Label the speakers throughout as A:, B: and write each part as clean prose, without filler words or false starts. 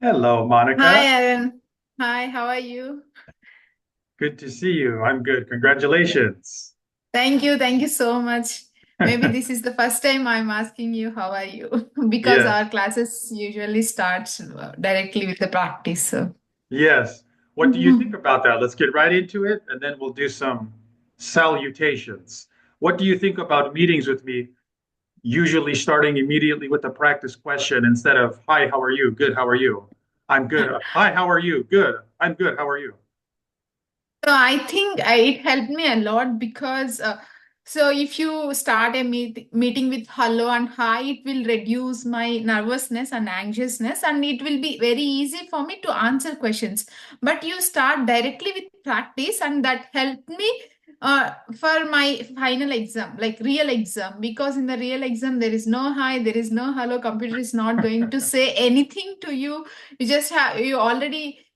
A: Hello,
B: Hi,
A: Monica.
B: Aaron. Hi, how are you?
A: Good to see you. I'm good. Congratulations.
B: Thank you so much. Maybe this is the first time I'm asking you how are you because
A: Yes,
B: our classes usually starts directly with the practice. So.
A: yes. What do you think
B: Mhm.
A: about that? Let's get right into it and then we'll do some salutations. What do you think about meetings with me, usually starting immediately with the practice question instead of, hi, how are you? Good, how are you? I'm good. Hi, how are you? Good. I'm good. How are you?
B: So I think it helped me a lot because so if you start a meeting with hello and hi, it will reduce my nervousness and anxiousness, and it will be very easy for me to answer questions. But you start directly with practice, and that helped me for my final exam, like real exam, because in the real exam there is no hi, there is no hello. Computer is not going to say anything to you.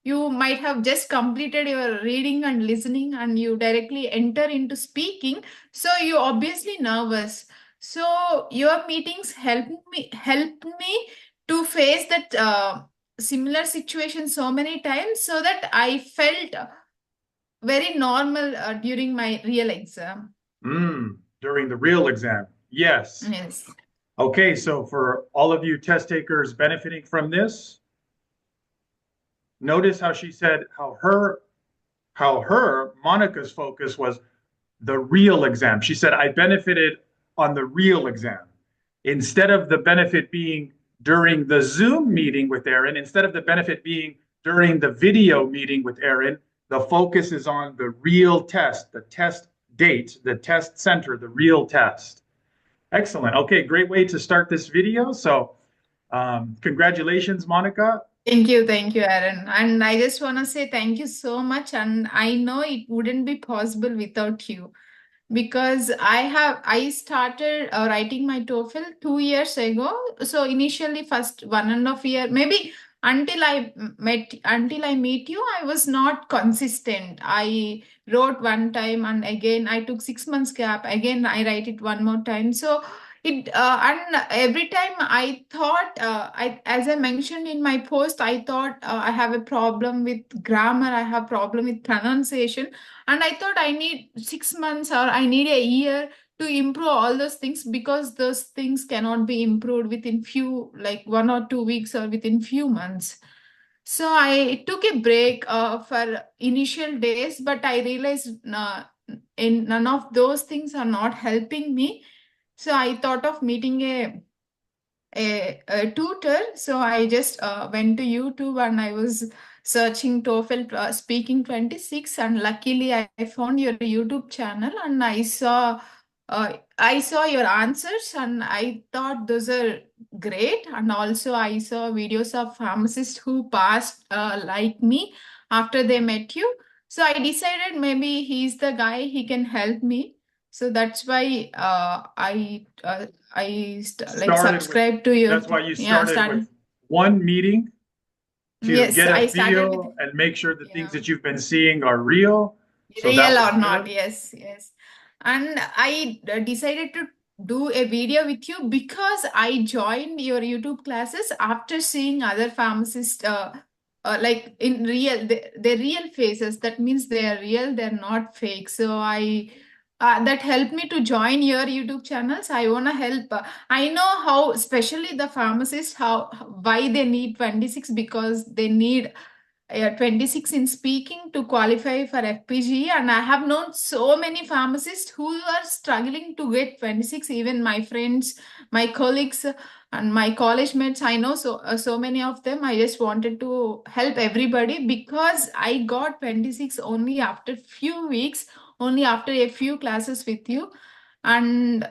B: You might have just completed your reading and listening and you directly enter into speaking, so you obviously nervous. So your meetings helped me to face that similar situation so many times, so that I felt very normal during my real exam.
A: During the real exam. Yes.
B: Yes.
A: Okay, so for all of you test takers benefiting from this, notice how she said how her Monica's focus was the real exam. She said I benefited on the real exam instead of the benefit being during the Zoom meeting with Aaron, instead of the benefit being during the video meeting with Aaron. The focus is on the real test, the test date, the test center, the real test. Excellent. Okay, great way to start this video. So congratulations, Monica.
B: Thank you, Aaron. And I just want to say thank you so much. And I know it wouldn't be possible without you, because I started writing my TOEFL 2 years ago. So initially, first 1.5 year, maybe until I meet you, I was not consistent. I wrote one time and again I took 6 months gap. Again I write it one more time. So it and every time I thought as I mentioned in my post, I thought I have a problem with grammar. I have problem with pronunciation, and I thought I need 6 months or I need a year to improve all those things, because those things cannot be improved within few, like 1 or 2 weeks or within few months. So I took a break for initial days, but I realized in none of those things are not helping me. So I thought of meeting a tutor. So I just went to YouTube and I was searching TOEFL Speaking 26, and luckily I found your YouTube channel and I saw your answers and I thought those are great. And also I saw videos of pharmacists who passed like me after they met you. So I decided maybe he's the guy, he can help me. So that's why like
A: Started with,
B: subscribe to you.
A: that's why you
B: Yeah,
A: started
B: start.
A: with one meeting to
B: Yes,
A: get a
B: I started with,
A: feel and make sure the things
B: yeah,
A: that you've been seeing are real. So that
B: real
A: was
B: or not.
A: good.
B: Yes, yes. And I decided to do a video with you because I joined your YouTube classes after seeing other pharmacists like in real, they're real faces. That means they are real, they're not fake. So I that helped me to join your YouTube channels. I want to help. I know how, especially the pharmacists, how why they need 26, because they need 26 in speaking to qualify for FPG. And I have known so many pharmacists who are struggling to get 26. Even my friends, my colleagues, and my college mates, I know so many of them. I just wanted to help everybody because I got 26 only after few weeks, only after a few classes with you. And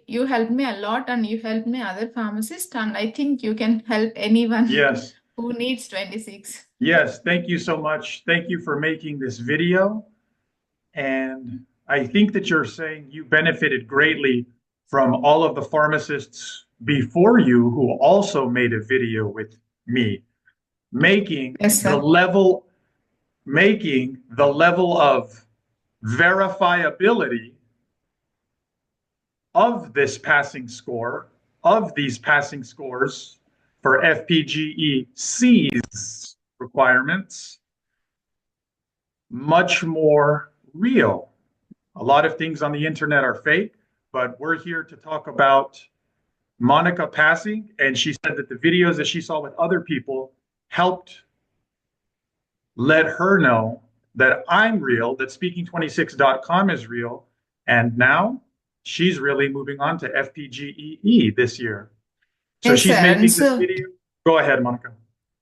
B: you helped me a lot, and you helped me other pharmacists, and I think you can help anyone
A: Yes.
B: who needs 26.
A: Yes. Thank you so much. Thank you for making this video. And I think that you're saying you benefited greatly from all of the pharmacists before you who also made a video with me, making
B: Yes,
A: the
B: sir.
A: level making the level of verifiability of this passing score, of these passing scores, for FPGEC's requirements much more real. A lot of things on the internet are fake, but we're here to talk about Mounika passing. And she said that the videos that she saw with other people helped let her know that I'm real, that speaking26.com is real. And now she's really moving on to FPGEE this year. So
B: Yes,
A: she's
B: Aaron.
A: making this
B: So,
A: video. Go ahead, Mounika.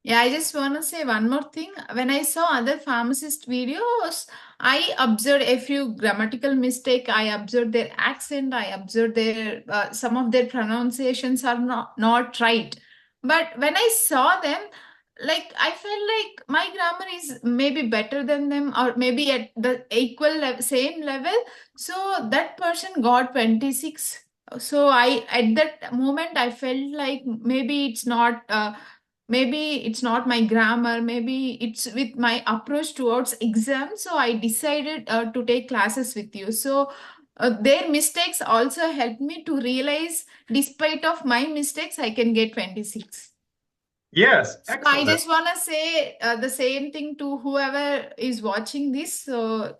B: yeah, I just want to say one more thing. When I saw other pharmacist videos, I observed a few grammatical mistake. I observed their accent. I observed their some of their pronunciations are not right. But when I saw them, like I felt like my grammar is maybe better than them, or maybe at the same level. So that person got 26. So I at that moment I felt like maybe it's not my grammar, maybe it's with my approach towards exam. So I decided to take classes with you. So their mistakes also helped me to realize despite of my mistakes I can get 26.
A: Yes,
B: So I
A: excellent.
B: just want to say the same thing to whoever is watching this. So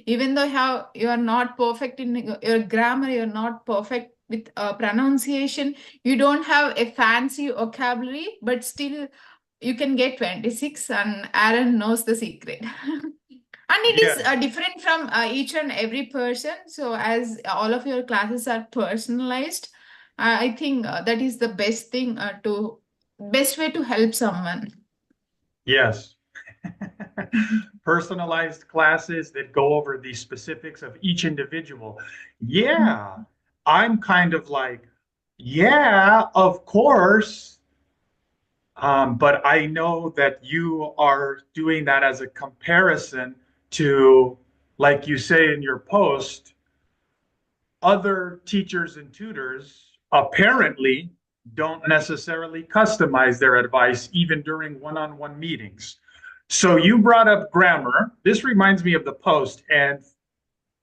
B: even though how you are not perfect in your grammar, you're not perfect with pronunciation, you don't have a fancy vocabulary, but still you can get 26, and Aaron knows the secret. And it is
A: Yes,
B: different from each and every person. So as all of your classes are personalized, I think that is the best way to help someone.
A: yes. Personalized classes that go over the specifics of each individual. Yeah, I'm kind of like, yeah, of course. But I know that you are doing that as a comparison to, like you say in your post, other teachers and tutors apparently don't necessarily customize their advice even during one-on-one meetings. So you brought up grammar. This reminds me of the post, and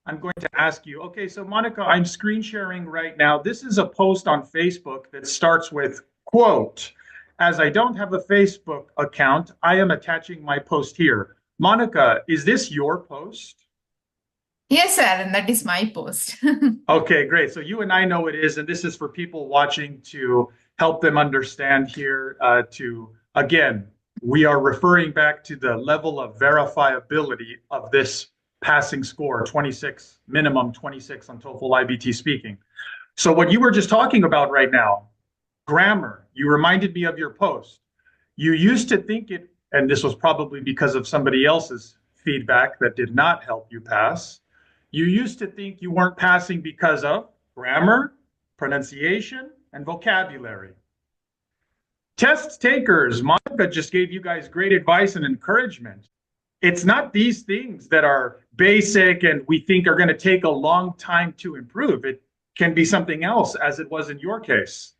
A: I'm going to ask you, okay, so Mounika, I'm screen sharing right now. This is a post on Facebook that starts with, quote, as I don't have a Facebook account, I am attaching my post here. Mounika, is this your post?
B: Yes, Aaron, that is my post.
A: Okay, great. So you and I know it is, and this is for people watching to help them understand here. Again, we are referring back to the level of verifiability of this passing score, 26, minimum 26 on TOEFL IBT speaking. So what you were just talking about right now, grammar, you reminded me of your post. You used to think it, and this was probably because of somebody else's feedback that did not help you pass. You used to think you weren't passing because of grammar, pronunciation, and vocabulary. Test takers, Mounika just gave you guys great advice and encouragement. It's not these things that are basic and we think are going to take a long time to improve. It can be something else, as it was in your case.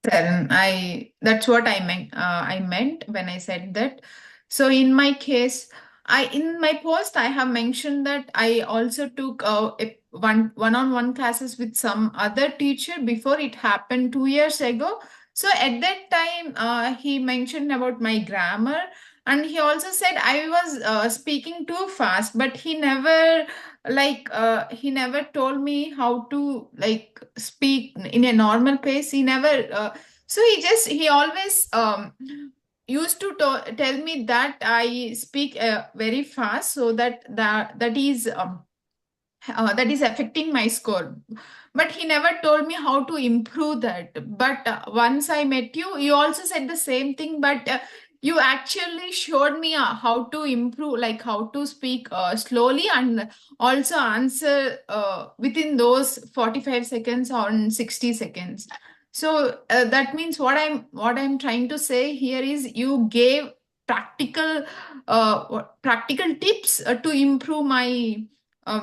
B: Aaron, I that's what I meant when I said that. So in my case, I in my post I have mentioned that I also took one-on-one classes with some other teacher before it happened 2 years ago. So at that time, he mentioned about my grammar, and he also said I was speaking too fast, but he never told me how to like speak in a normal pace. He never so he always used to tell me that I speak very fast, so that is affecting my score. But he never told me how to improve that. But once I met you, you also said the same thing, but you actually showed me how to improve, like how to speak slowly and also answer within those 45 seconds or 60 seconds. So that means what I'm trying to say here is you gave practical tips to improve my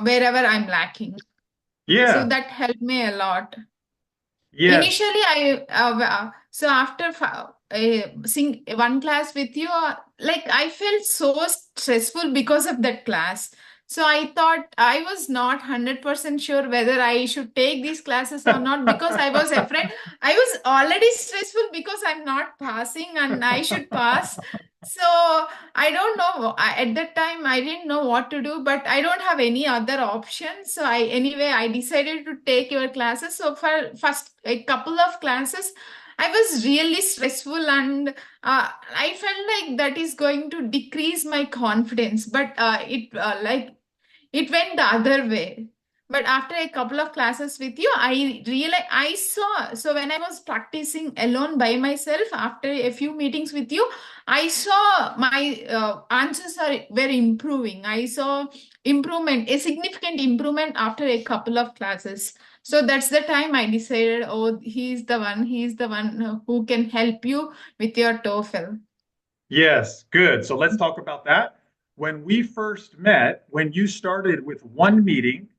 B: wherever I'm lacking. So
A: Yeah,
B: that helped me a lot.
A: yes.
B: Initially, so after sing one class with you, like I felt so stressful because of that class. So I thought I was not 100% sure whether I should take these classes or not because I was afraid. I was already stressful because I'm not passing and I should pass. So I don't know. At that time, I didn't know what to do, but I don't have any other option. So I decided to take your classes. So for first a couple of classes, I was really stressful and I felt like that is going to decrease my confidence. But it like it went the other way. But after a couple of classes with you, I realized I saw. So when I was practicing alone by myself, after a few meetings with you, I saw my answers were improving. I saw improvement, a significant improvement after a couple of classes. So that's the time I decided, oh, he's the one who can help you with your TOEFL.
A: Yes, good. So let's talk about that. When we first met, when you started with one meeting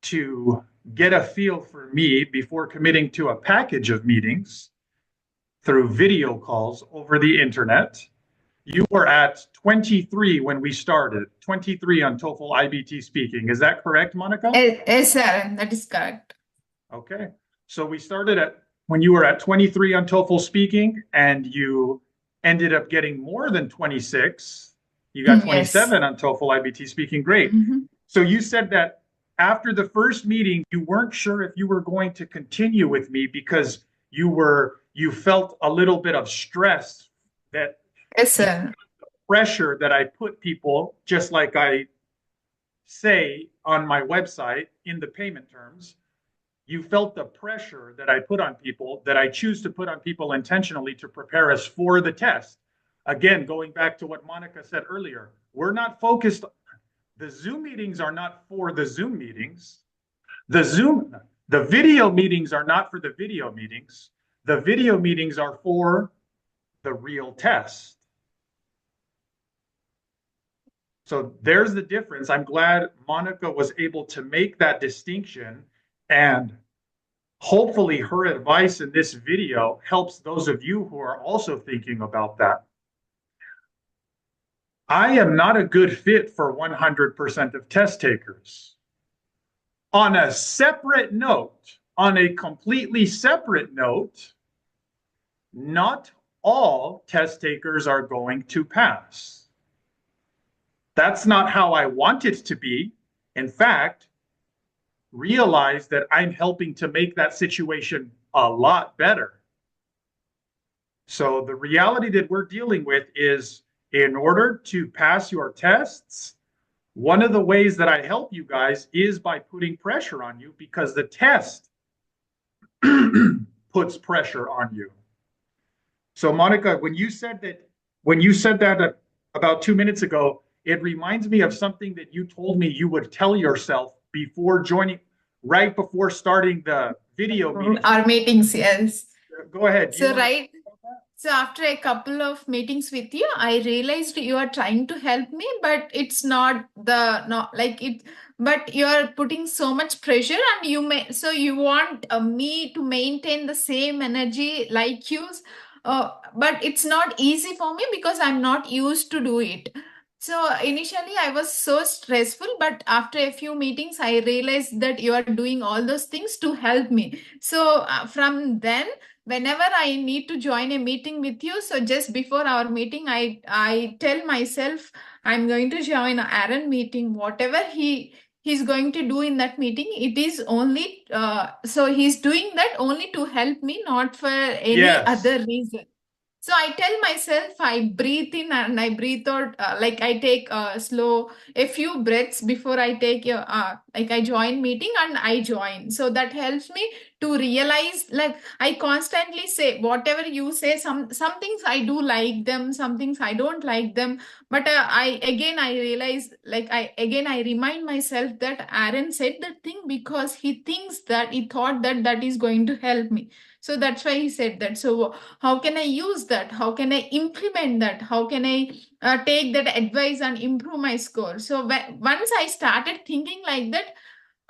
A: to get a feel for me before committing to a package of meetings through video calls over the internet, you were at 23 when we started, 23 on TOEFL iBT speaking. Is that correct, Monica?
B: Yes, sir, that is correct.
A: Okay. So we started at when you were at 23 on TOEFL speaking and you ended up getting more than 26. You got
B: Yes.
A: 27 on TOEFL IBT speaking. Great.
B: Mhm.
A: So you said that after the first meeting, you weren't sure if you were going to continue with me because you felt a little bit of stress that
B: Yes,
A: you
B: sir.
A: pressure that I put people, just like I say on my website in the payment terms, you felt the pressure that I put on people, that I choose to put on people intentionally to prepare us for the test. Again, going back to what Monica said earlier, we're not focused, the Zoom meetings are not for the Zoom meetings. The video meetings are not for the video meetings. The video meetings are for the real test. So there's the difference. I'm glad Monica was able to make that distinction, and hopefully her advice in this video helps those of you who are also thinking about that. I am not a good fit for 100% of test takers. On a separate note, on a completely separate note, not all test takers are going to pass. That's not how I want it to be. In fact, realize that I'm helping to make that situation a lot better. So the reality that we're dealing with is in order to pass your tests, one of the ways that I help you guys is by putting pressure on you because the test puts pressure on you. So Monica, when you said that about 2 minutes ago, it reminds me of something that you told me you would tell yourself before joining, right before starting the video meetings.
B: Our meetings, yes.
A: Go ahead. Do you
B: So,
A: want to
B: right.
A: talk about that?
B: So, after a couple of meetings with you, I realized you are trying to help me, but it's not the, not like it, but you are putting so much pressure and so you want me to maintain the same energy like you. But it's not easy for me because I'm not used to do it. So initially I was so stressful, but after a few meetings, I realized that you are doing all those things to help me. So from then, whenever I need to join a meeting with you, so just before our meeting, I tell myself I'm going to join Aaron meeting. Whatever he's going to do in that meeting, it is only so he's doing that only to help me, not for any
A: Yes.
B: other reason. So I tell myself I breathe in and I breathe out, like I take slow a few breaths before I take like I join meeting and I join. So that helps me to realize, like I constantly say whatever you say. Some things I do like them, some things I don't like them. But I realize, like I remind myself that Aaron said that thing because he thinks that he thought that that is going to help me. So that's why he said that. So how can I use that? How can I implement that? How can I take that advice and improve my score? So once I started thinking like that,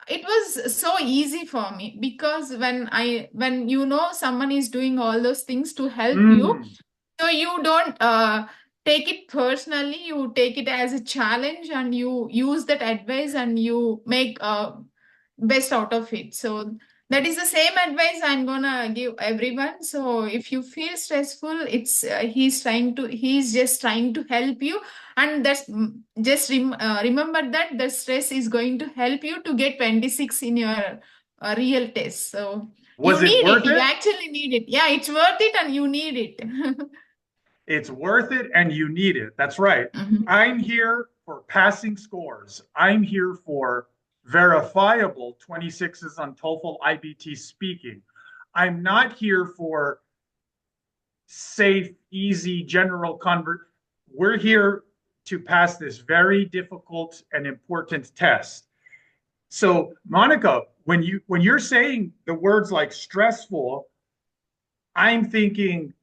B: it was so easy for me because when you know someone is doing all those things to help you,
A: Mm.
B: so you don't take it personally, you take it as a challenge, and you use that advice and you make best out of it. So that is the same advice I'm gonna give everyone. So if you feel stressful, it's he's just trying to help you, and that's remember that the stress is going to help you to get 26 in your real test. So you
A: Was it
B: need it.
A: worth
B: You
A: it?
B: actually need it. Yeah, it's worth it, and you need it.
A: It's worth it and you need it. That's right.
B: Mhm.
A: I'm here for passing scores. I'm here for verifiable 26s on TOEFL IBT speaking. I'm not here for safe, easy, general convert. We're here to pass this very difficult and important test. So, Mounika, when you're saying the words like stressful, I'm thinking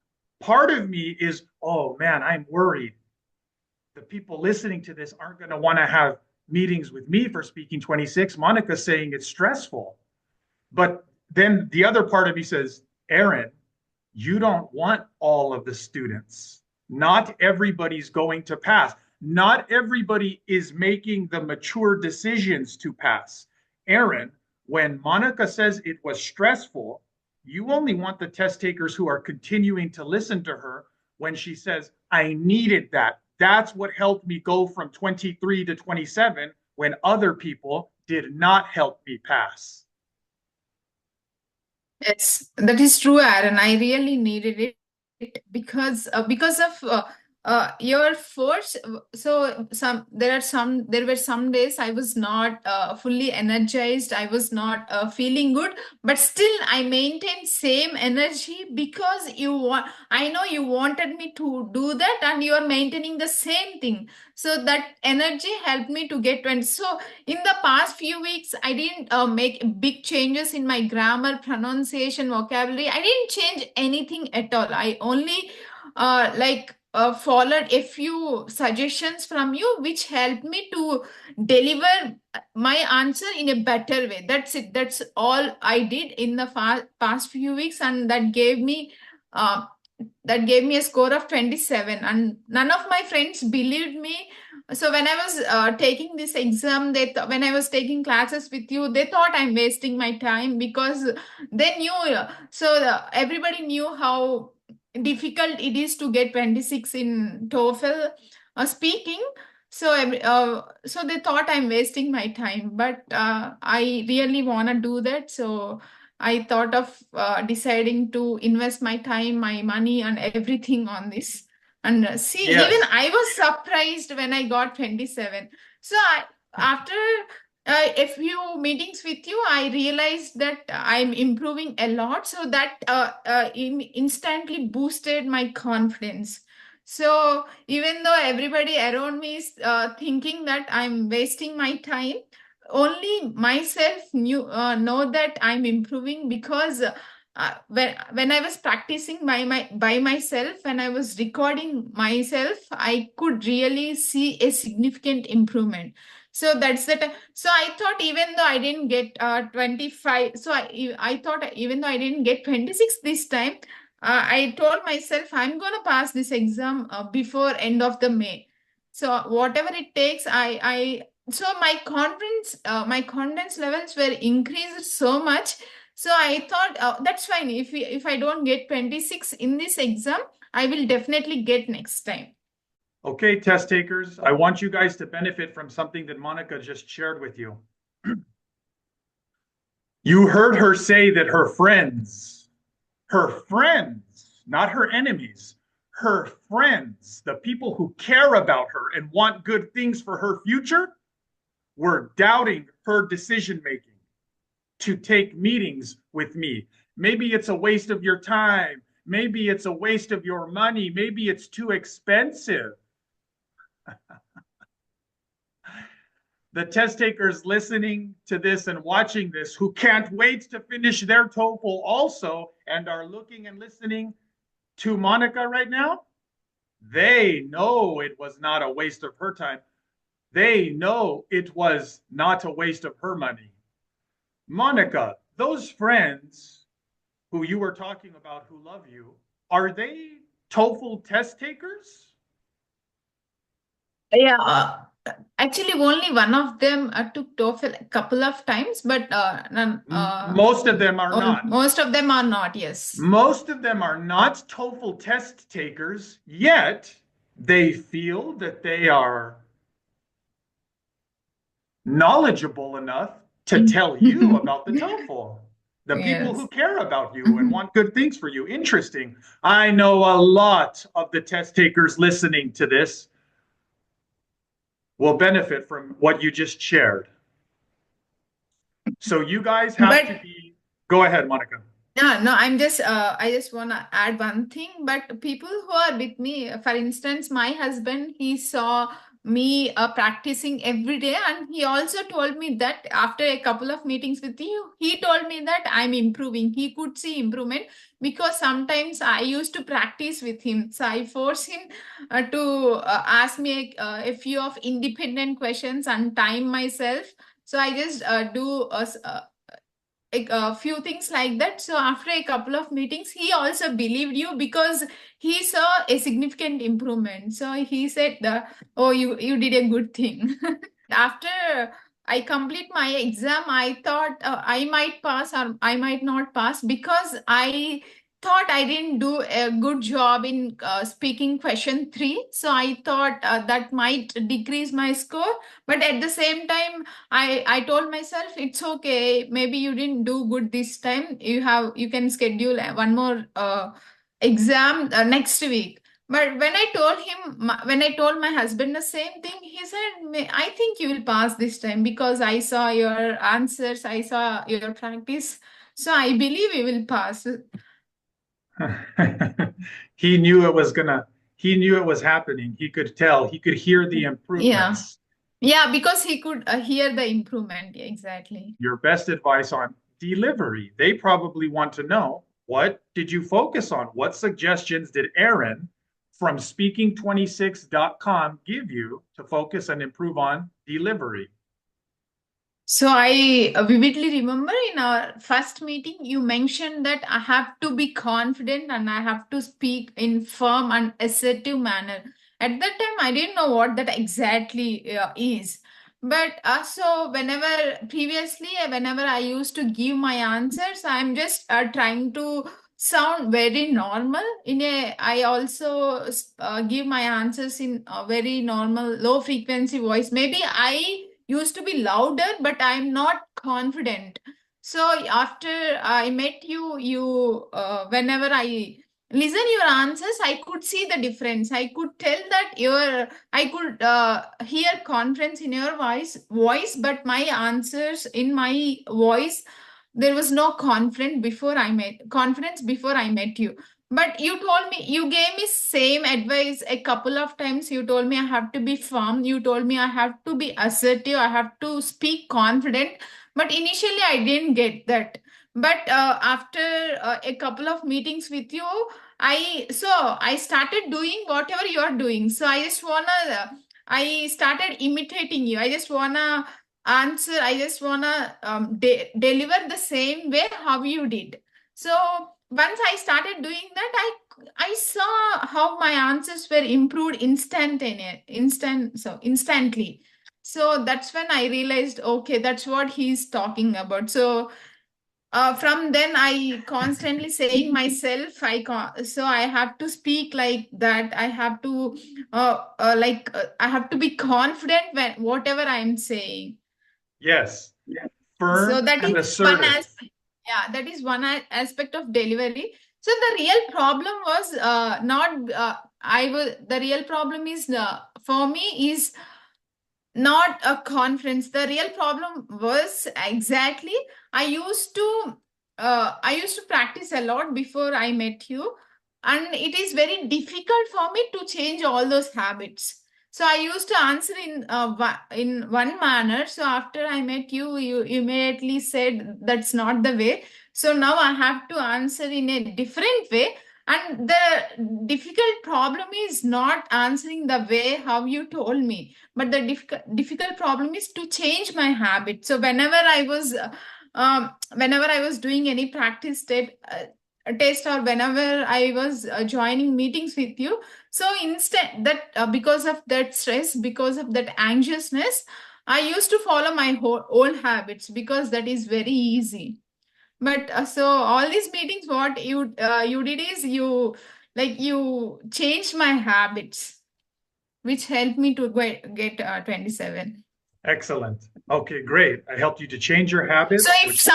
A: part of me is, oh man, I'm worried. The people listening to this aren't going to want to have meetings with me for speaking 26. Mounika's saying it's stressful. But then the other part of me says, Aaron, you don't want all of the students. Not everybody's going to pass. Not everybody is making the mature decisions to pass. Aaron, when Mounika says it was stressful, you only want the test takers who are continuing to listen to her when she says, I needed that. That's what helped me go from 23 to 27 when other people did not help me pass.
B: Yes, that is true, Aaron. I really needed it because of your force. So there were some days I was not fully energized. I was not feeling good, but still I maintained same energy because you want. I know you wanted me to do that, and you are maintaining the same thing. So that energy helped me to get 20. So in the past few weeks, I didn't make big changes in my grammar, pronunciation, vocabulary. I didn't change anything at all. I only followed a few suggestions from you, which helped me to deliver my answer in a better way. That's it. That's all I did in the past few weeks, and uh, that gave me a score of 27, and none of my friends believed me. So when I was taking this exam, when I was taking classes with you, they thought I'm wasting my time because they knew. Everybody knew how difficult it is to get 26 in TOEFL speaking. So they thought I'm wasting my time, but I really want to do that. So I thought of deciding to invest my time, my money, and everything on this. And see, even
A: Yes.
B: I was surprised when I got 27. After a few meetings with you, I realized that I'm improving a lot. So that instantly boosted my confidence. So even though everybody around me is thinking that I'm wasting my time, only myself know that I'm improving because when I was practicing by myself, when I was recording myself, I could really see a significant improvement. So that's the time. So I thought even though I didn't get 25, I thought even though I didn't get 26 this time, I told myself I'm gonna pass this exam before end of the May. So whatever it takes, so my confidence levels were increased so much. So I thought that's fine. If I don't get 26 in this exam, I will definitely get next time.
A: Okay, test takers, I want you guys to benefit from something that Mounika just shared with you. You heard her say that her friends, not her enemies, her friends, the people who care about her and want good things for her future, were doubting her decision making to take meetings with me. Maybe it's a waste of your time. Maybe it's a waste of your money. Maybe it's too expensive. The test takers listening to this and watching this who can't wait to finish their TOEFL also and are looking and listening to Mounika right now, they know it was not a waste of her time. They know it was not a waste of her money. Mounika, those friends who you were talking about who love you, are they TOEFL test takers?
B: Yeah, actually, only one of them took TOEFL a couple of times, but none,
A: Most of them are
B: all,
A: not.
B: most of them are not. Yes.
A: Most of them are not TOEFL test takers, yet they feel that they are knowledgeable enough to tell you about the TOEFL. The people who
B: Yes.
A: care about you and want good things for you. Interesting. I know a lot of the test takers listening to this will benefit from what you just shared. So you guys have to
B: But
A: be, go ahead, Monica.
B: no, no, I just want to add one thing. But people who are with me, for instance, my husband, he saw me practicing every day, and he also told me that after a couple of meetings with you, he told me that I'm improving. He could see improvement because sometimes I used to practice with him. So I force him to ask me a few of independent questions and time myself. So I just do a few things like that. So after a couple of meetings, he also believed you because he saw a significant improvement. So he said, "Oh, you did a good thing." After I complete my exam, I thought I might pass or I might not pass because I thought I didn't do a good job in speaking question three. So I thought that might decrease my score. But at the same time, I told myself it's okay. Maybe you didn't do good this time. You can schedule one more exam next week. But when I told my husband the same thing, he said, I think you will pass this time because I saw your answers, I saw your practice. So I believe you will pass."
A: He knew it was gonna, he knew it was happening. He could tell, he could hear the
B: Yeah.
A: improvements.
B: Yeah, because he could hear the improvement. Yeah, exactly.
A: Your best advice on delivery. They probably want to know, what did you focus on? What suggestions did Aaron from speaking26.com give you to focus and improve on delivery?
B: So I vividly remember in our first meeting, you mentioned that I have to be confident and I have to speak in firm and assertive manner. At that time, I didn't know what that exactly is. But so whenever I used to give my answers, I'm just trying to sound very normal. I also give my answers in a very normal, low frequency voice. Maybe I used to be louder, but I'm not confident. So after I met you, whenever I listen your answers, I could see the difference. I could tell that I could hear confidence in your voice, but my answers in my voice, there was no confidence before I met you. But you gave me same advice a couple of times. You told me I have to be firm. You told me I have to be assertive. I have to speak confident. But initially, I didn't get that. But after a couple of meetings with you, I started doing whatever you are doing. So I started imitating you. I just wanna answer. I just wanna deliver the same way how you did. So once I started doing that, I saw how my answers were improved instantly. So that's when I realized, okay, that's what he's talking about. So from then I constantly saying myself, so I have to speak like that. I have to I have to be confident when whatever I'm saying.
A: Yes,
B: So
A: firm
B: that
A: and
B: is one
A: assertive.
B: aspect. Yeah, that is one aspect of delivery. So the real problem was not I was the real problem is for me is not a conference. The real problem was exactly I used to practice a lot before I met you, and it is very difficult for me to change all those habits. So I used to answer in one manner. So after I met you, you immediately said that's not the way. So now I have to answer in a different way, and the difficult problem is not answering the way how you told me, but the difficult problem is to change my habit. So whenever I was doing any practice step, test or whenever I was joining meetings with you. So instead that because of that stress, because of that anxiousness, I used to follow my old habits because that is very easy. But so all these meetings, what you did is you changed my habits, which helped me to get 27.
A: Excellent. Okay, great. I helped you to change your
B: So
A: habits, which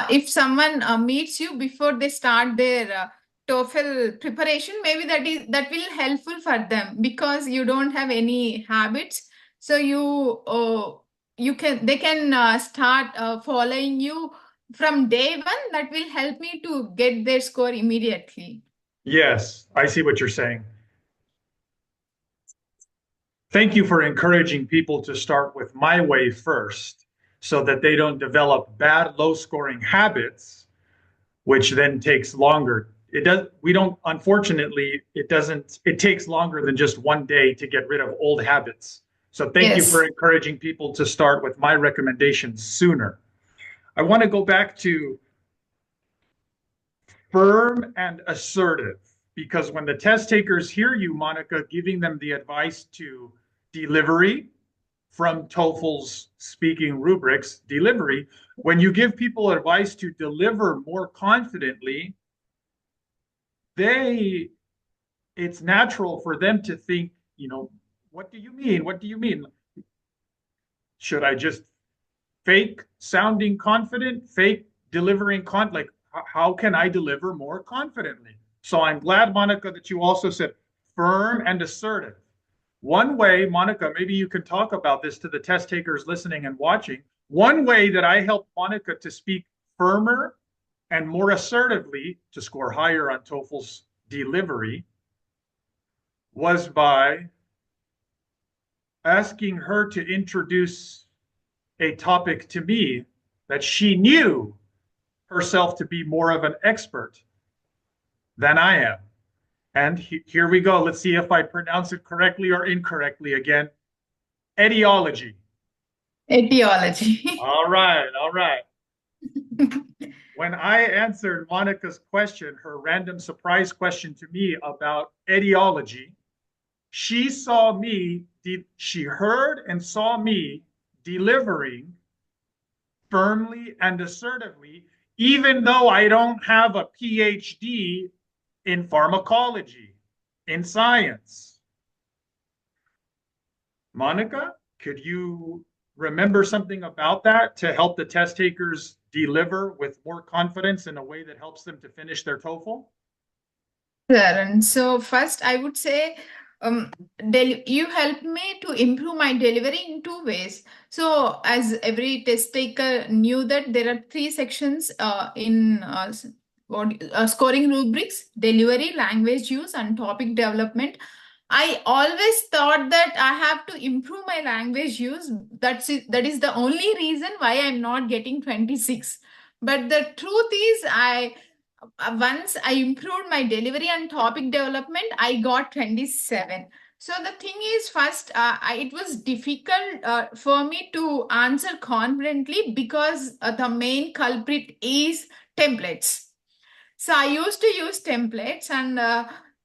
B: if someone meets you before they start their TOEFL preparation, maybe that will helpful for them because you don't have any habits. So you can they can start following you from day one. That will help me to get their score immediately.
A: yes, I see what you're saying. Thank you for encouraging people to start with my way first so that they don't develop bad low scoring habits, which then takes longer. It does, we don't, unfortunately, it doesn't, it takes longer than just one day to get rid of old habits. So thank you for
B: Yes.
A: encouraging people to start with my recommendations sooner. I want to go back to firm and assertive because when the test takers hear you, Mounika, giving them the advice to delivery from TOEFL's speaking rubrics, delivery, when you give people advice to deliver more confidently, they it's natural for them to think, what do you mean? What do you mean? Should I just fake sounding confident, fake delivering like how can I deliver more confidently? So I'm glad, Mounika, that you also said firm and assertive. One way, Mounika, maybe you can talk about this to the test takers listening and watching. One way that I helped Mounika to speak firmer and more assertively to score higher on TOEFL's delivery was by asking her to introduce a topic to me that she knew herself to be more of an expert than I am. And here we go. Let's see if I pronounce it correctly or incorrectly again. Etiology.
B: Etiology.
A: All right, all right. When I answered Monica's question, her random surprise question to me about etiology, she heard and saw me delivering firmly and assertively, even though I don't have a PhD in pharmacology, in science. Mounika, could you remember something about that to help the test takers deliver with more confidence in a way that helps them to finish their TOEFL?
B: And so first I would say um, you helped me to improve my delivery in two ways. So as every test taker knew that there are three sections in scoring rubrics: delivery, language use, and topic development. I always thought that I have to improve my language use. That is the only reason why I'm not getting 26. But the truth is, once I improved my delivery and topic development, I got 27. So the thing is, first, it was difficult for me to answer confidently because the main culprit is templates. So I used to use templates, and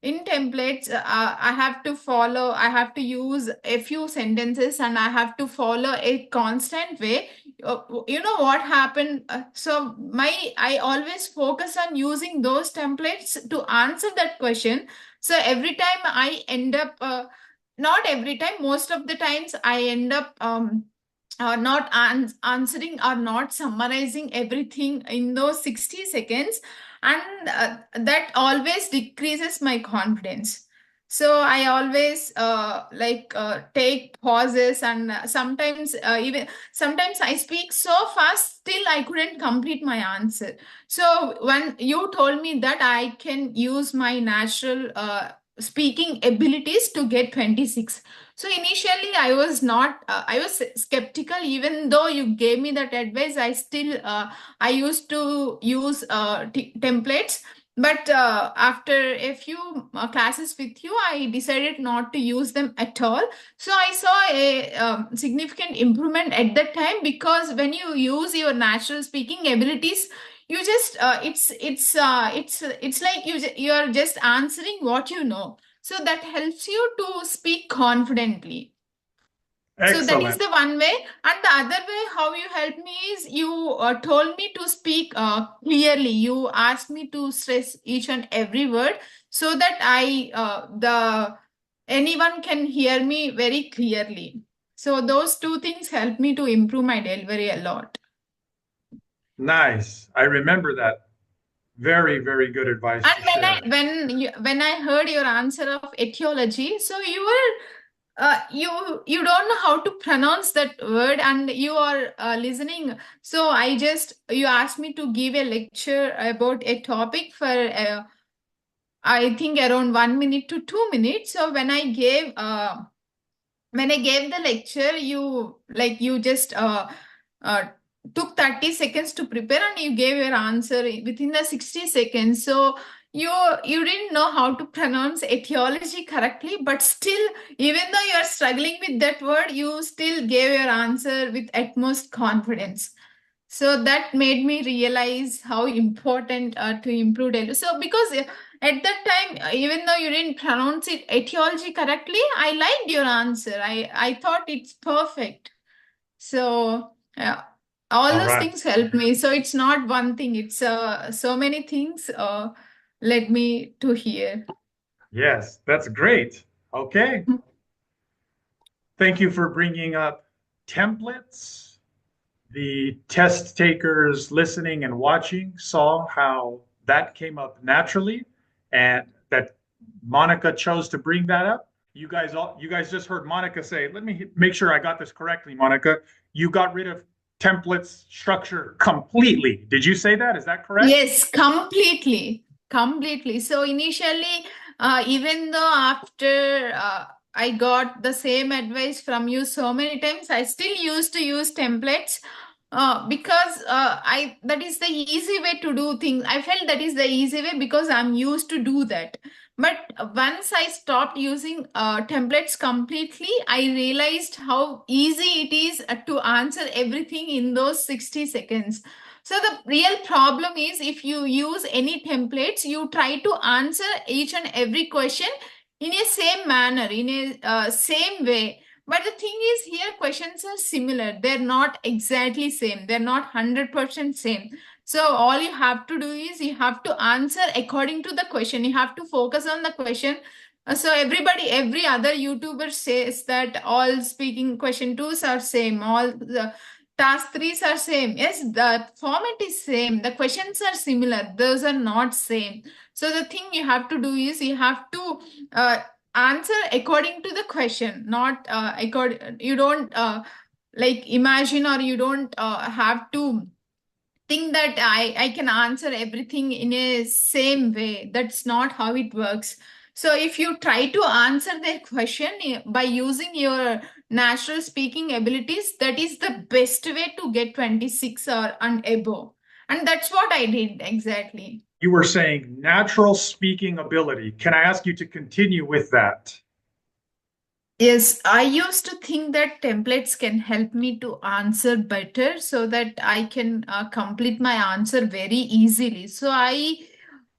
B: in templates, I have to use a few sentences, and I have to follow a constant way. You know what happened? I always focus on using those templates to answer that question. So every time I end up, not every time, most of the times I end up not answering or not summarizing everything in those 60 seconds, and that always decreases my confidence. So I always take pauses, and sometimes I speak so fast still I couldn't complete my answer. So when you told me that I can use my natural speaking abilities to get 26, so initially I was skeptical. Even though you gave me that advice, I used to use templates. But after a few classes with you, I decided not to use them at all. So I saw a significant improvement at that time, because when you use your natural speaking abilities, you just it's like you're just answering what you know, so that helps you to speak confidently. So that is
A: Excellent.
B: the one way. And the other way how you helped me is you told me to speak clearly. You asked me to stress each and every word, so that the anyone can hear me very clearly. So those two things helped me to improve my delivery a lot.
A: Nice. I remember that. Very, very good advice
B: And
A: to share.
B: when I heard your answer of etiology, so you were you don't know how to pronounce that word, and you are listening. So you asked me to give a lecture about a topic for I think around 1 minute to 2 minutes. So when I gave the lecture, you just uh, took 30 seconds to prepare, and you gave your answer within the 60 seconds. So you didn't know how to pronounce etiology correctly, but still, even though you are struggling with that word, you still gave your answer with utmost confidence. So that made me realize how important to improve daily. So because at that time, even though you didn't pronounce it etiology correctly, I liked your answer. I thought it's perfect. So all
A: All
B: those
A: right.
B: things helped me. So it's not one thing. It's so many things led me to here.
A: Yes, that's great. Okay. Thank you for bringing up templates. The test takers listening and watching saw how that came up naturally and that Monica chose to bring that up. You guys just heard Monica say, let me make sure I got this correctly, Monica. You got rid of templates structure completely. Did you say that? Is that correct?
B: Yes, completely. Completely. So initially, even though after I got the same advice from you so many times, I still used to use templates because I that is the easy way to do things. I felt that is the easy way because I'm used to do that. But once I stopped using templates completely, I realized how easy it is to answer everything in those 60 seconds. So the real problem is if you use any templates, you try to answer each and every question in a same manner, in a same way. But the thing is here questions are similar. They're not exactly same. They're not 100% same. So all you have to do is you have to answer according to the question. You have to focus on the question. So every other YouTuber says that all speaking question twos are same. All the task threes are same. Yes, the format is same. The questions are similar. Those are not same. So the thing you have to do is you have to uh, answer according to the question, not according. You don't imagine, or you don't have to think that I can answer everything in a same way. That's not how it works. So if you try to answer their question by using your natural speaking abilities, that is the best way to get 26 or and above. And that's what I did exactly.
A: You were saying natural speaking ability. Can I ask you to continue with that?
B: Yes, I used to think that templates can help me to answer better so that I can complete my answer very easily. So I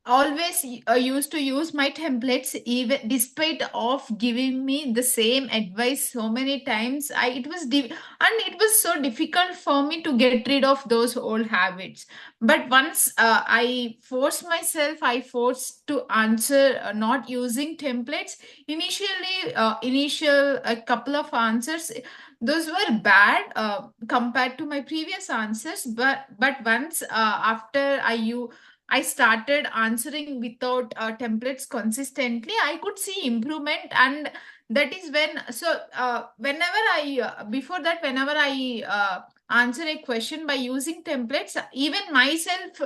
B: always used to use my templates even despite of giving me the same advice so many times. And it was so difficult for me to get rid of those old habits. But once I forced to answer not using templates. Initial a couple of answers, those were bad compared to my previous answers. But once after I started answering without templates consistently, I could see improvement. And that is when, so whenever I before that, whenever I answer a question by using templates, even myself,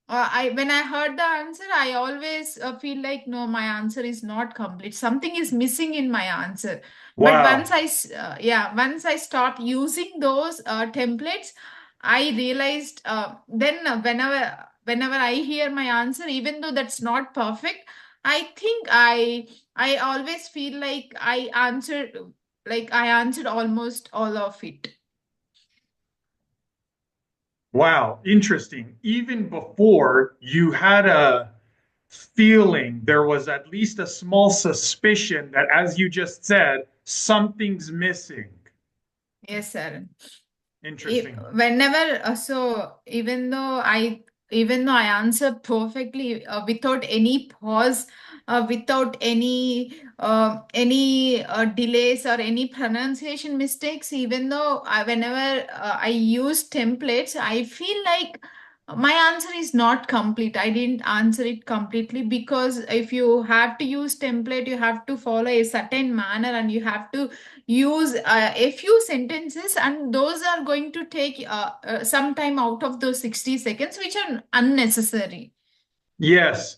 B: I when I heard the answer, I always feel like no, my answer is not complete. Something is missing in my answer. But
A: Wow.
B: once I stopped using those templates, I realized then whenever I hear my answer, even though that's not perfect, I think I always feel like I answered almost all of it.
A: Wow, interesting. Even before you had a feeling, there was at least a small suspicion that, as you just said, something's missing.
B: Yes, sir.
A: Interesting.
B: Whenever so even though I answer perfectly without any pause, without any delays or any pronunciation mistakes, even though whenever I use templates, I feel like my answer is not complete. I didn't answer it completely, because if you have to use template, you have to follow a certain manner, and you have to use a few sentences, and those are going to take some time out of those 60 seconds, which are unnecessary.
A: Yes.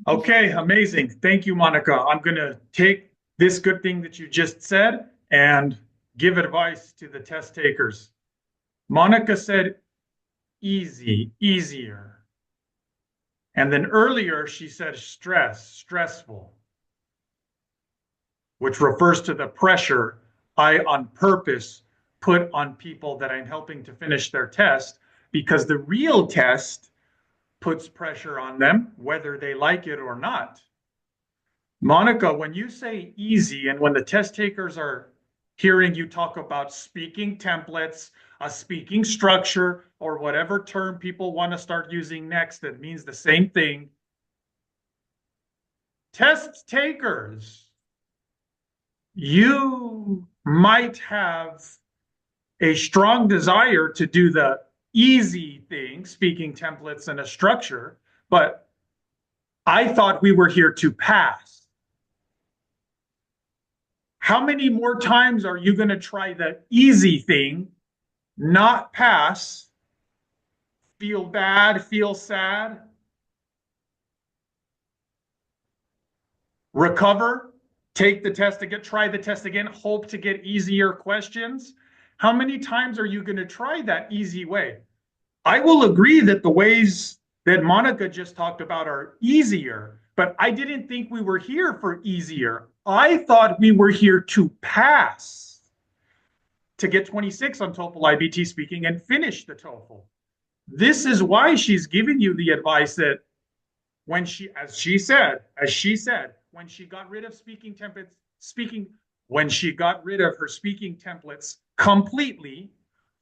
A: Okay, amazing. Thank you, Monica. I'm going to take this good thing that you just said and give advice to the test takers. Monica said easy, easier. And then earlier she said stress, stressful, which refers to the pressure I on purpose put on people that I'm helping to finish their test, because the real test puts pressure on them, whether they like it or not. Monica, when you say easy, and when the test takers are hearing you talk about speaking templates, a speaking structure, or whatever term people want to start using next that means the same thing, test takers, you might have a strong desire to do the easy thing, speaking templates and a structure, but I thought we were here to pass. How many more times are you going to try the easy thing, not pass, feel bad, feel sad, recover, take the test again, try the test again, hope to get easier questions? How many times are you going to try that easy way? I will agree that the ways that Monica just talked about are easier, but I didn't think we were here for easier. I thought we were here to pass, to get 26 on TOEFL iBT speaking and finish the TOEFL. This is why she's giving you the advice that when when she got rid of when she got rid of her speaking templates completely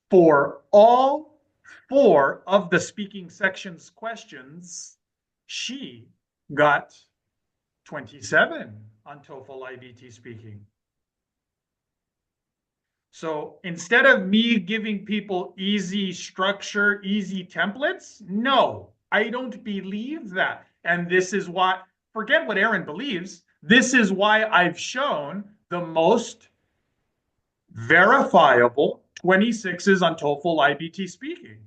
A: for all four of the speaking sections questions, she got 27 on TOEFL iBT speaking. So instead of me giving people easy structure, easy templates, no, I don't believe that. And this is why, forget what Aaron believes, this is why I've shown the most verifiable 26s on TOEFL iBT speaking.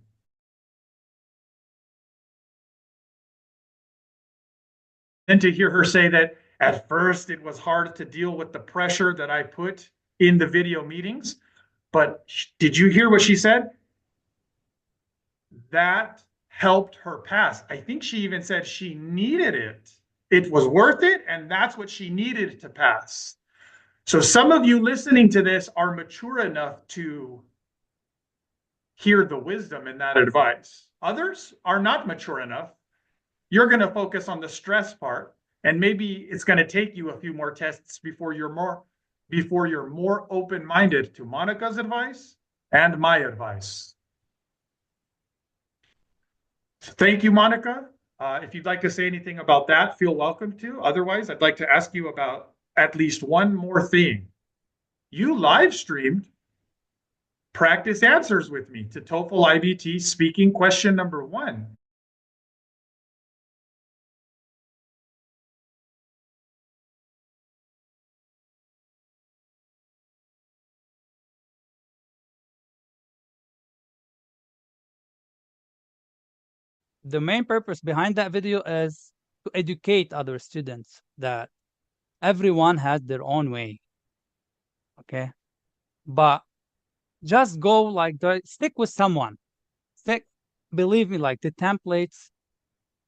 A: And to hear her say that at first it was hard to deal with the pressure that I put in the video meetings, but did you hear what she said? That helped her pass. I think she even said she needed it. It was worth it, and that's what she needed to pass. So some of you listening to this are mature enough to hear the wisdom in that advice. Others are not mature enough. You're going to focus on the stress part, and maybe it's going to take you a few more tests before you're more open-minded to Monica's advice and my advice. Thank you, Monica. If you'd like to say anything about that, feel welcome to. Otherwise, I'd like to ask you about at least one more thing. You live streamed practice answers with me to TOEFL iBT speaking question number 1.
C: The main purpose behind that video is to educate other students that everyone has their own way. Okay. But just go like stick with someone. Believe me, like the templates,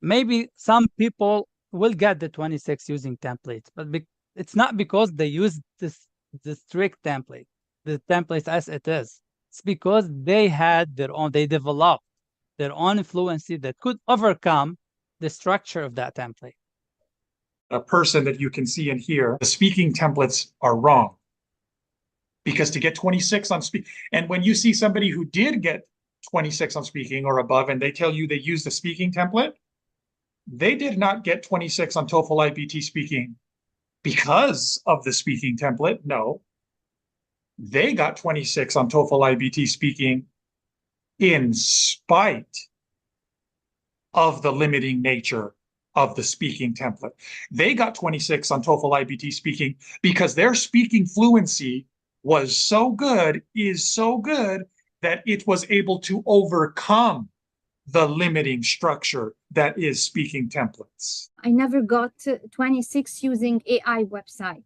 C: maybe some people will get the 26 using templates, but it's not because they use the strict template, the templates as it is. It's because they had their own, they developed their own fluency that could overcome the structure of that template.
A: A person that you can see in here, the speaking templates are wrong. Because to get 26 on speak, and when you see somebody who did get 26 on speaking or above, and they tell you they used the speaking template, they did not get 26 on TOEFL iBT speaking because of the speaking template. No, they got 26 on TOEFL iBT speaking in spite of the limiting nature of the speaking template. They got 26 on TOEFL iBT speaking because their speaking fluency was so good, is so good, that it was able to overcome the limiting structure that is speaking templates.
D: I never got 26 using AI website.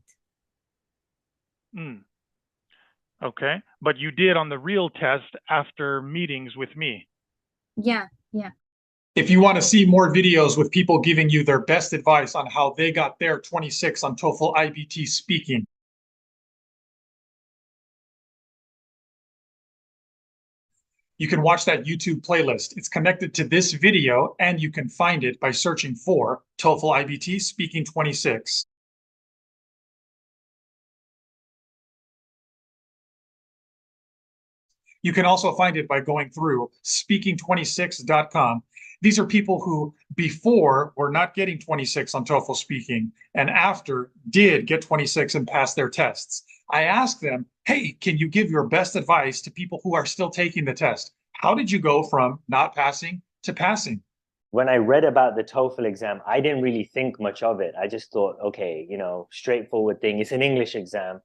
A: Okay, but you did on the real test after meetings with me.
D: Yeah.
A: If you want to see more videos with people giving you their best advice on how they got their 26 on TOEFL iBT speaking, you can watch that YouTube playlist. It's connected to this video, and you can find it by searching for TOEFL iBT Speaking 26. You can also find it by going through speaking26.com. These are people who before were not getting 26 on TOEFL speaking, and after did get 26 and pass their tests. I asked them, hey, can you give your best advice to people who are still taking the test? How did you go from not passing to passing?
E: When I read about the TOEFL exam, I didn't really think much of it. I just thought, okay, straightforward thing. It's an English exam.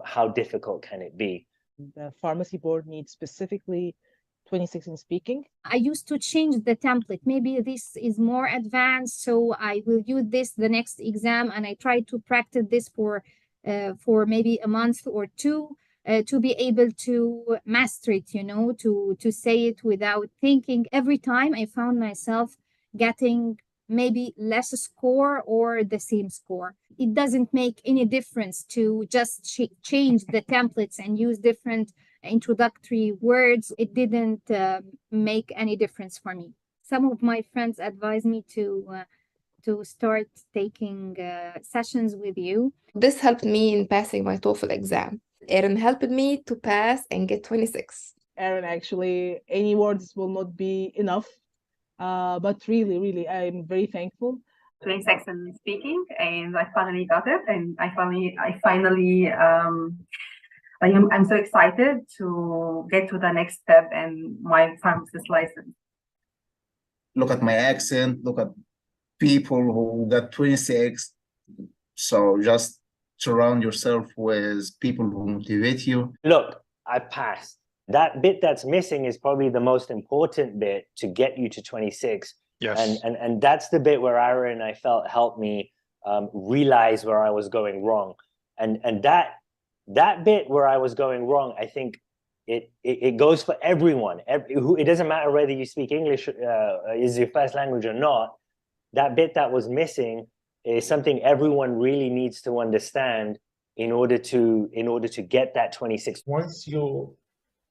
E: How difficult can it be?
F: The pharmacy board needs specifically 26 in speaking.
D: I used to change the template. Maybe this is more advanced, so I will use this the next exam, and I try to practice this for maybe a month or two to be able to master it, to say it without thinking. Every time I found myself getting maybe less score or the same score. It doesn't make any difference to just change the templates and use different introductory words. It didn't make any difference for me. Some of my friends advised me to start taking sessions with you.
G: This helped me in passing my TOEFL exam. Erin helped me to pass and get 26.
F: Erin, actually, any words will not be enough. But really, I'm very thankful.
H: 26 in speaking, and I finally got it, and I'm so excited to get to the next step and my pharmacist license.
I: Look at my accent, look at people who got 26. So just surround yourself with people who motivate you.
E: Look, I passed. That bit that's missing is probably the most important bit to get you to 26.
A: Yes.
E: And that's the bit where Aaron, I felt, helped me realize where I was going wrong. And that bit where I was going wrong, I think it goes for everyone. It doesn't matter whether you speak English is your first language or not. That bit that was missing is something everyone really needs to understand in order to get that 26.
J: Once you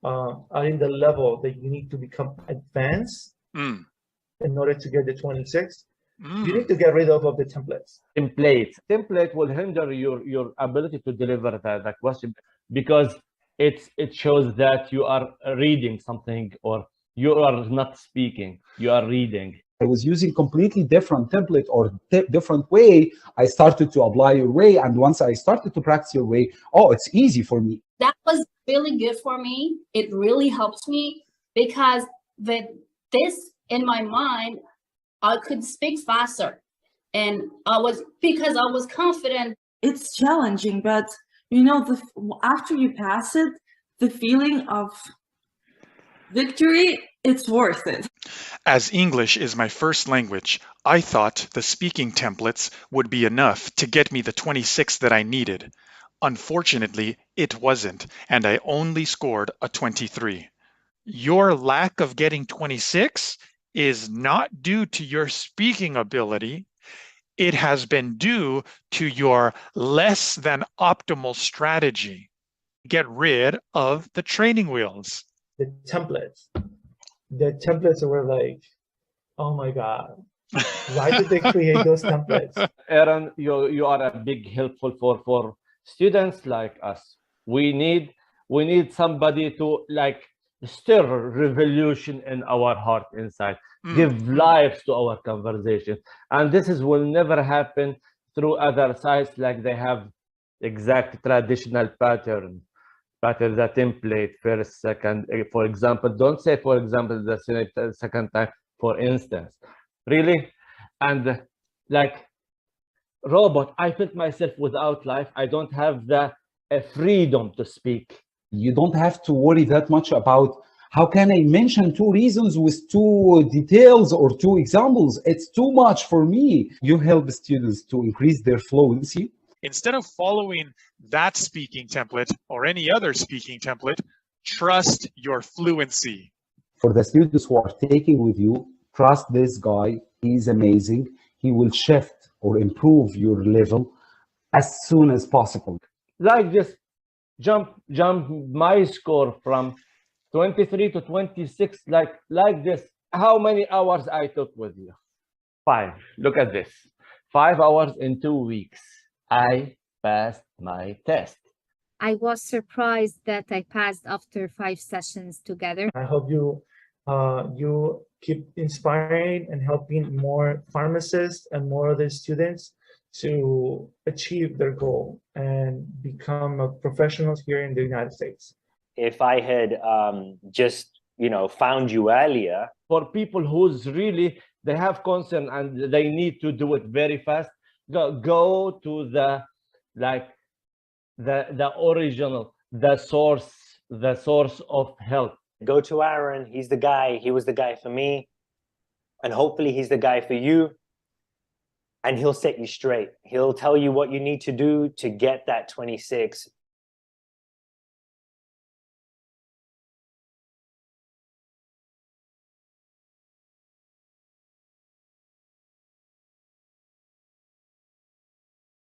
J: are in the level that you need to become advanced in order to get the 26, you need to get rid of the templates.
K: Template will hinder your ability to deliver the question, because it shows that you are reading something or you are not speaking, you are reading.
L: I was using completely different template or different way. I started to apply your way, and once I started to practice your way, oh, it's easy for me.
M: That was really good for me. It really helped me because with this in my mind, I could speak faster, and because I was confident.
N: It's challenging, but after you pass it, the feeling of victory, it's worth it.
A: As English is my first language, I thought the speaking templates would be enough to get me the 26 that I needed. Unfortunately, it wasn't, and I only scored a 23. Your lack of getting 26 is not due to your speaking ability. It has been due to your less than optimal strategy. Get rid of the training wheels.
J: The templates the templates were like, oh my God, why did they create those templates?
K: Aaron, you are a big helpful for students like us. We need somebody to like stir revolution in our heart inside, give life to our conversation. And this will never happen through other sites like they have exact traditional pattern, the template, first, second, for example. Don't say, for example, the second time, for instance. Really? And like robot, I felt myself without life. I don't have the freedom to speak.
L: You don't have to worry that much about how can I mention 2 reasons with 2 details or 2 examples. It's too much for me. You help students to increase their fluency.
O: Instead of following that speaking template or any other speaking template, trust your fluency.
L: For the students who are taking with you, trust this guy. He's amazing. He will shift or improve your level as soon as possible.
K: Like just jump my score from 23 to 26, like this. How many hours I took with you? 5. Look at this. 5 hours in 2 weeks. I passed my test.
D: I was surprised that I passed after 5 sessions together.
J: I hope you keep inspiring and helping more pharmacists and more other students to achieve their goal and become a professional here in the United States.
E: If I had just, found you earlier.
K: For people who's really, they have concern and they need to do it very fast, go to the original, the source of help.
E: Go to Aaron. He's the guy. He was the guy for me. And hopefully he's the guy for you. And he'll set you straight. He'll tell you what you need to do to get that 26